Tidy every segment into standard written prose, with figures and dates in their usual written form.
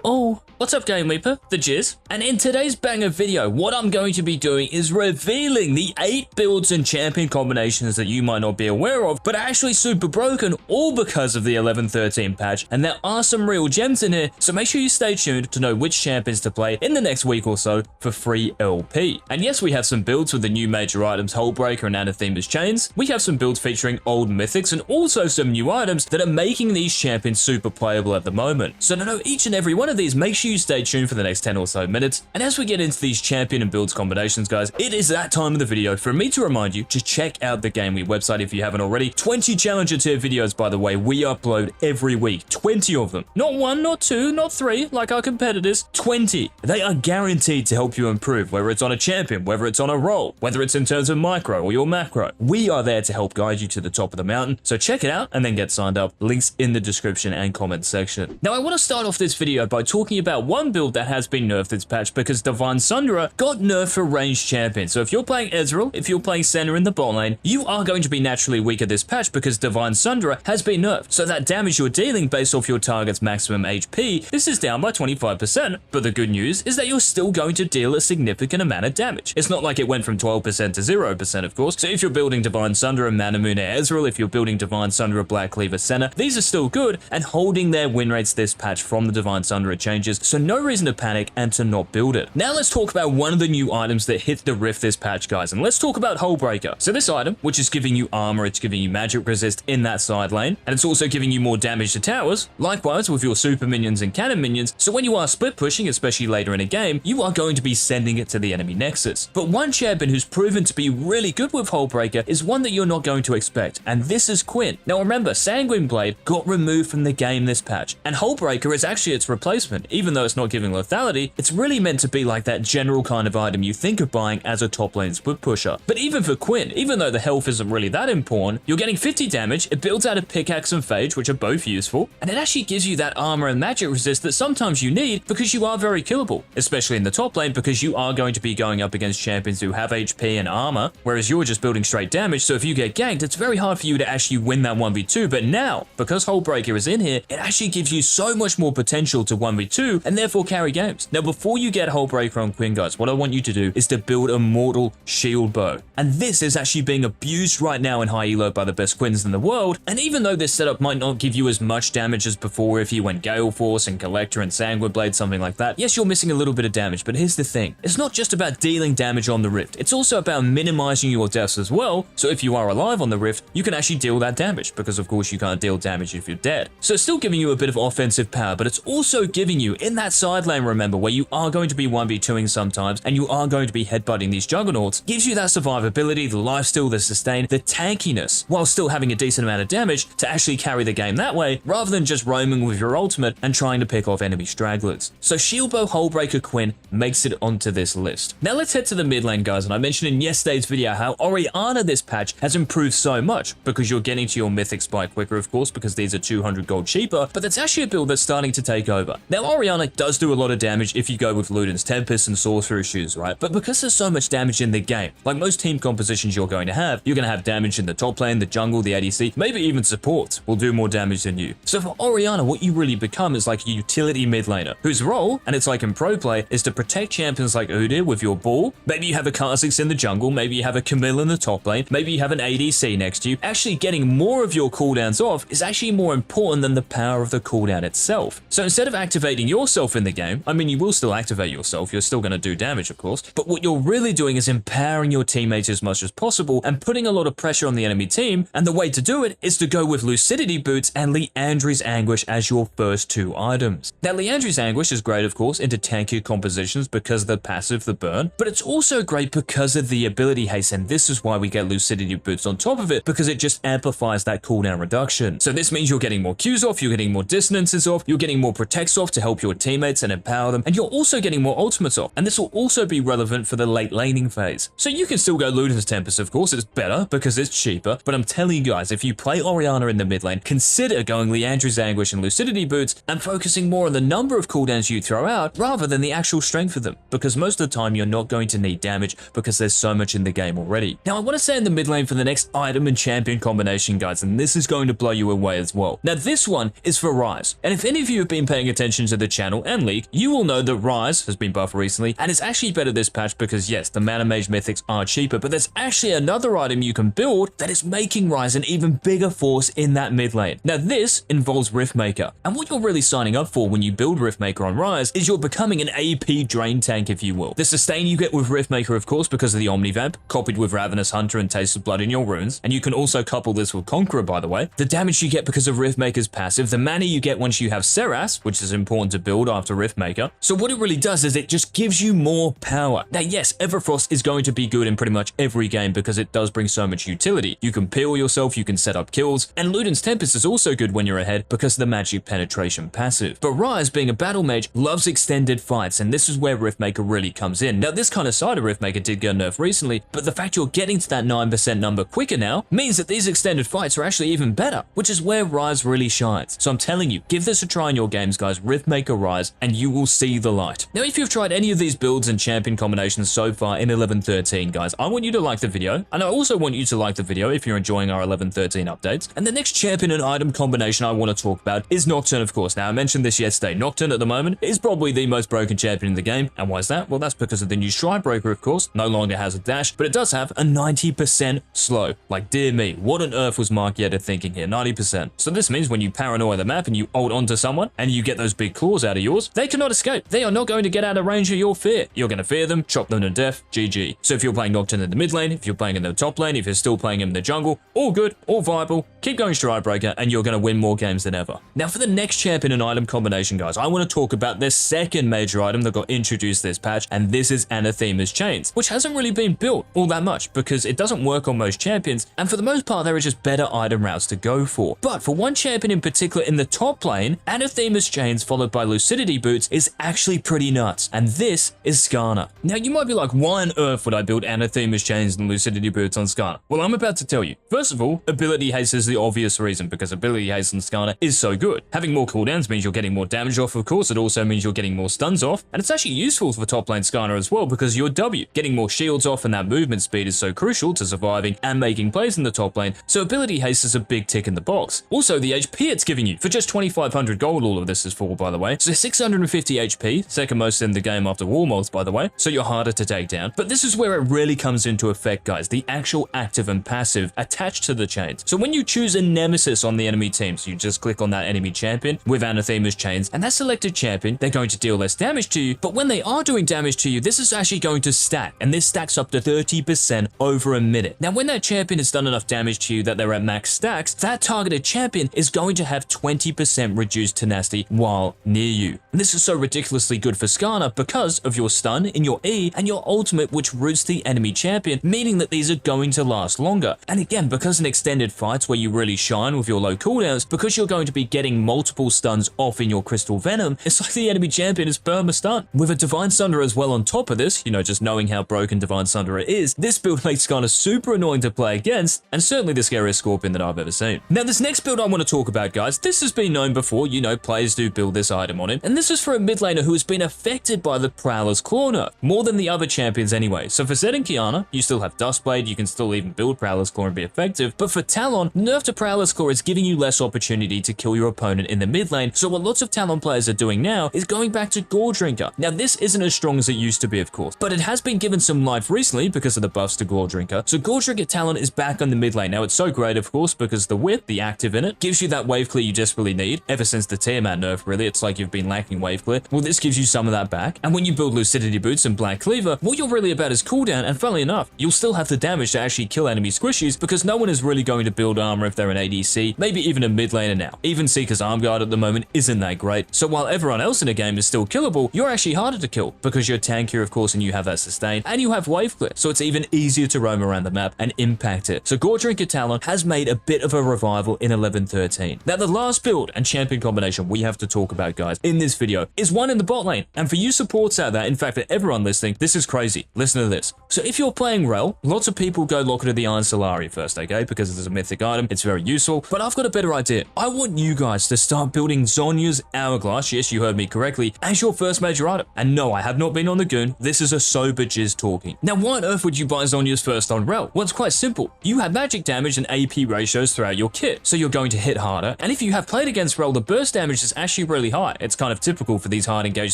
Oh, what's up GameLeaper, the Jizz? And in today's banger video, what I'm going to be doing is revealing the 8 builds and champion combinations that you might not be aware of, but are actually super broken, all because of the 11.13 patch, and there are some real gems in here, so make sure you stay tuned to know which champions to play in the next week or so for free LP. And yes, we have some builds with the new major items Hullbreaker and Anathema's Chains. We have some builds featuring old mythics and also some new items that are making these champions super playable at the moment. So to know each and every one of these, make sure you stay tuned for the next 10 or so minutes. And as we get into these champion and builds combinations, guys, it is that time of the video for me to remind you to check out the GameLeap website if you haven't already. 20 challenger tier videos, by the way, we upload every week, 20 of them. Not 1, not 2, not 3, like our competitors, 20. They are guaranteed to help you improve, whether it's on a champion, whether it's on a role, whether it's in terms of micro or your macro. We are there to help guide you to the top of the mountain, so check it out and then get signed up. Links in the description and comment section. Now, I want to start off this video by talking about one build that has been nerfed this patch because Divine Sunderer got nerfed for ranged champions. So if you're playing Ezreal, if you're playing Senna in the bot lane, you are going to be naturally weaker this patch because Divine Sunderer has been nerfed. So that damage you're dealing based off your target's maximum HP, this is down by 25%. But the good news is that you're still going to deal a significant amount of damage. It's not like it went from 12% to 0%, of course. So if you're building Divine Sunderer, Manamune Ezreal, if you're building Divine Sunderer, Black Cleaver Senna, these are still good and holding their win rates this patch from the Divine Sunderer changes. So no reason to panic and to not build it. Now let's talk about one of the new items that hit the rift this patch, guys, and let's talk about Hullbreaker. So this item, which is giving you armor, it's giving you magic resist in that side lane, and it's also giving you more damage to towers, likewise with your super minions and cannon minions, so when you are split pushing, especially later in a game, you are going to be sending it to the enemy nexus. But one champion who's proven to be really good with Hullbreaker is one that you're not going to expect, and this is Quinn. Now remember, Sanguine Blade got removed from the game this patch, and Hullbreaker is actually its replacement. Even though it's not giving lethality, it's really meant to be like that general kind of item you think of buying as a top lane split pusher. But even for Quinn, even though the health isn't really that important, you're getting 50 damage, it builds out a pickaxe and phage, which are both useful, and it actually gives you that armor and magic resist that sometimes you need because you are very killable, especially in the top lane because you are going to be going up against champions who have HP and armor, whereas you're just building straight damage, so if you get ganked, it's very hard for you to actually win that 1v2, but now, because Hullbreaker is in here, it actually gives you so much more potential to 1v2 and therefore carry games. Now, before you get Hullbreaker on Quinn, guys, what I want you to do is to build a mortal shield bow. And this is actually being abused right now in high elo by the best Quinns in the world. And even though this setup might not give you as much damage as before if you went Gale Force and Collector and Sanguine Blade, something like that, yes, you're missing a little bit of damage, but here's the thing. It's not just about dealing damage on the rift. It's also about minimizing your deaths as well. So if you are alive on the rift, you can actually deal that damage because of course you can't deal damage if you're dead. So it's still giving you a bit of offensive power, but it's also giving you in that side lane, remember, where you are going to be 1v2ing sometimes and you are going to be headbutting these juggernauts, gives you that survivability, the lifesteal, the sustain, the tankiness, while still having a decent amount of damage to actually carry the game that way, rather than just roaming with your ultimate and trying to pick off enemy stragglers. So Shieldbow Hullbreaker Quinn makes it onto this list. Now let's head to the mid lane, guys, and I mentioned in yesterday's video how Orianna this patch has improved so much because you're getting to your mythic spike quicker, of course, because these are 200 gold cheaper, but that's actually a build that's starting to take over. Now Orianna does do a lot of damage if you go with Luden's Tempest and Sorcerer's Shoes, right? But because there's so much damage in the game, like most team compositions you're going to have damage in the top lane, the jungle, the ADC, maybe even support will do more damage than you. So for Orianna, what you really become is like a utility mid laner, whose role, and it's like in pro play, is to protect champions like Udyr with your ball. Maybe you have a Kha'Zix in the jungle, maybe you have a Camille in the top lane, maybe you have an ADC next to you. Actually getting more of your cooldowns off is actually more important than the power of the cooldown itself. So instead of activating yourself in the game, I mean, you will still activate yourself, you're still going to do damage, of course, but what you're really doing is empowering your teammates as much as possible and putting a lot of pressure on the enemy team, and the way to do it is to go with Lucidity Boots and Liandry's Anguish as your first 2 items. Now, Liandry's Anguish is great, of course, into tankier compositions because of the passive, the burn, but it's also great because of the ability haste, and this is why we get Lucidity Boots on top of it, because it just amplifies that cooldown reduction. So this means you're getting more Qs off, you're getting more dissonances off, you're getting more protects off to help your teammates and empower them, and you're also getting more ultimates off, and this will also be relevant for the late laning phase. So you can still go Luden's Tempest, of course, it's better because it's cheaper, but I'm telling you guys, if you play Orianna in the mid lane, consider going Liandry's Anguish and Lucidity Boots and focusing more on the number of cooldowns you throw out rather than the actual strength of them, because most of the time you're not going to need damage because there's so much in the game already. Now I want to stay in the mid lane for the next item and champion combination, guys, and this is going to blow you away as well. Now this one is for Ryze, and if any of you have been paying attention to the channel, channel and league, you will know that Rise has been buffed recently, and it's actually better this patch because yes, the Mana Mage mythics are cheaper, but there's actually another item you can build that is making Rise an even bigger force in that mid lane. Now this involves Riftmaker, and what you're really signing up for when you build Riftmaker on Rise is you're becoming an AP drain tank, if you will. The sustain you get with Riftmaker, of course, because of the Omnivamp, copied with Ravenous Hunter and Taste of Blood in your runes, and you can also couple this with Conqueror, by the way. The damage you get because of Riftmaker's passive, the mana you get once you have Seras, which is important to build after Riftmaker. So what it really does is it just gives you more power. Now yes, Everfrost is going to be good in pretty much every game because it does bring so much utility. You can peel yourself, you can set up kills, and Luden's Tempest is also good when you're ahead because of the magic penetration passive. But Rise, being a battle mage, loves extended fights, and this is where Riftmaker really comes in. Now this kind of side of Riftmaker did get nerfed recently, but the fact you're getting to that 9% number quicker now means that these extended fights are actually even better, which is where Rise really shines. So I'm telling you, give this a try in your games, guys, Riftmaker Rise, and you will see the light. Now if you've tried any of these builds and champion combinations so far in 11-13, guys, I want you to like the video, and I also want you to like the video if you're enjoying our 11-13 updates. And the next champion and item combination I want to talk about is Nocturne, of course. Now I mentioned this yesterday, Nocturne at the moment is probably the most broken champion in the game, and why is that? Well, that's because of the new Stride Breaker, of course. No longer has a dash, but it does have a 90% slow. Like, dear me, what on earth was Mark Yetta thinking here? 90%. So this means when you paranoia the map and you ult onto someone and you get those big claws out of yours, they cannot escape. They are not going to get out of range of your fear. You're going to fear them, chop them to death, GG. So if you're playing Nocturne in the mid lane, if you're playing in the top lane, if you're still playing him in the jungle, all good, all viable, keep going Stride Breaker and you're going to win more games than ever. Now for the next champion and item combination, guys, I want to talk about the second major item that got introduced this patch, and this is Anathema's Chains, which hasn't really been built all that much because it doesn't work on most champions, and for the most part there are just better item routes to go for. But for one champion in particular in the top lane, Anathema's Chains followed by Lucidity Boots is actually pretty nuts, and this is Skarner. Now you might be like, why on earth would I build Anathema's Chains and Lucidity Boots on Skarner? Well, I'm about to tell you. First of all, ability haste is the obvious reason because ability haste on Skarner is so good. Having more cooldowns means you're getting more damage off, of course. It also means you're getting more stuns off, and it's actually useful for top lane Skarner as well because your W. Getting more shields off and that movement speed is so crucial to surviving and making plays in the top lane, so ability haste is a big tick in the box. Also, the HP it's giving you. For just 2,500 gold, all of this is for, by the way. So 650 HP, second most in the game after Warmoth, by the way, so you're harder to take down. But this is where it really comes into effect, guys, the actual active and passive attached to the chains. So when you choose a nemesis on the enemy team, so you just click on that enemy champion with Anathema's Chains, and that selected champion, they're going to deal less damage to you, but when they are doing damage to you, this is actually going to stack, and this stacks up to 30% over a minute. Now, when that champion has done enough damage to you that they're at max stacks, that targeted champion is going to have 20% reduced tenacity while near you. And this is so ridiculously good for Skarner because of your stun in your E and your ultimate, which roots the enemy champion, meaning that these are going to last longer. And again, because in extended fights where you really shine with your low cooldowns, because you're going to be getting multiple stuns off in your Crystal Venom, it's like the enemy champion is perma-stun. With a Divine Sunderer as well on top of this, you know, just knowing how broken Divine Sunderer is, this build makes Skarner super annoying to play against, and certainly the scariest Scorpion that I've ever seen. Now, this next build I want to talk about, guys, this has been known before, you know, players do build this item on it, and this is for a mid laner who has been affected by the Prowler's Claw nerf, more than the other champions anyway. So for Zed and Kiana, you still have Duskblade, you can still even build Prowler's Claw and be effective, but for Talon, nerf to Prowler's Claw is giving you less opportunity to kill your opponent in the mid lane, so what lots of Talon players are doing now is going back to Gore Drinker. Now, this isn't as strong as it used to be, of course, but it has been given some life recently because of the buffs to Gore Drinker, so Gore Drinker Talon is back on the mid lane. Now, it's so great, of course, because the whip, the active in it, gives you that wave clear you desperately need. Ever since the Tiamat nerf, really, it's like you've been lacking wave clear. Well, this gives you some of that back, and when you build Lucidity Boots and Black Cleaver, what you're really about is cooldown, and funnily enough, you'll still have the damage to actually kill enemy squishies because no one is really going to build armor if they're an ADC, maybe even a mid laner now. Even Seeker's Arm Guard at the moment isn't that great, so while everyone else in a game is still killable, you're actually harder to kill because you're tankier, of course, and you have that sustain, and you have wave clear, so it's even easier to roam around the map and impact it. So Gore Drinker Talon has made a bit of a revival in 11-13. Now, the last build and champion combination we have to talk about, guys, in this video is one in the bot lane, and for you supports out there, in fact, for everyone listening, this is crazy. Listen to this. So if you're playing Rel, lots of people go Locket of the Iron Solari first, okay, because it's a mythic item, it's very useful, but I've got a better idea. I want you guys to start building Zhonya's Hourglass, yes, you heard me correctly, as your first major item. And no, I have not been on the goon, this is a sober jizz talking. Now, why on earth would you buy Zhonya's first on Rel? Well, it's quite simple. You have magic damage and AP ratios throughout your kit, so you're going to hit harder, and if you have played against Rel, the burst damage is actually really high. It's kind of typical for these hard engaged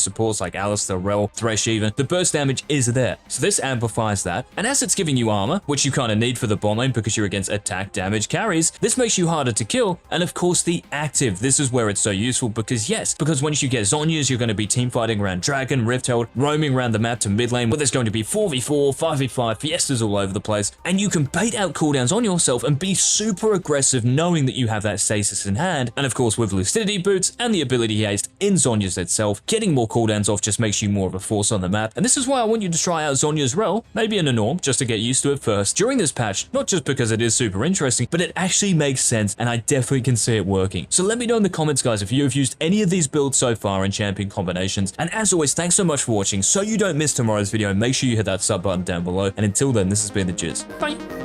supports like Alistar, Rel, Thresh even. The burst damage is there, so this amplifies that. And as it's giving you armor, which you kind of need for the bot lane because you're against attack damage carries, this makes you harder to kill. And of course the active, this is where it's so useful because because once you get Zhonya's, you're going to be team fighting around Dragon, Rifthold, roaming around the map to mid lane where there's going to be 4v4, 5v5, Fiestas all over the place, and you can bait out cooldowns on yourself and be super aggressive knowing that you have that stasis in hand. And of course with Lucidity Boots and the ability haste in Zhonya's itself, getting more cooldowns off just makes you more of a force on the map. And this is why I want you to try out Zhonya's Rel, maybe in a norm, just to get used to it first during this patch, not just because it is super interesting, but it actually makes sense and I definitely can see it working. So let me know in the comments, guys, if you have used any of these builds so far in champion combinations. And as always, thanks so much for watching. So you don't miss tomorrow's video, make sure you hit that sub button down below. And until then, this has been the Jizz. Bye.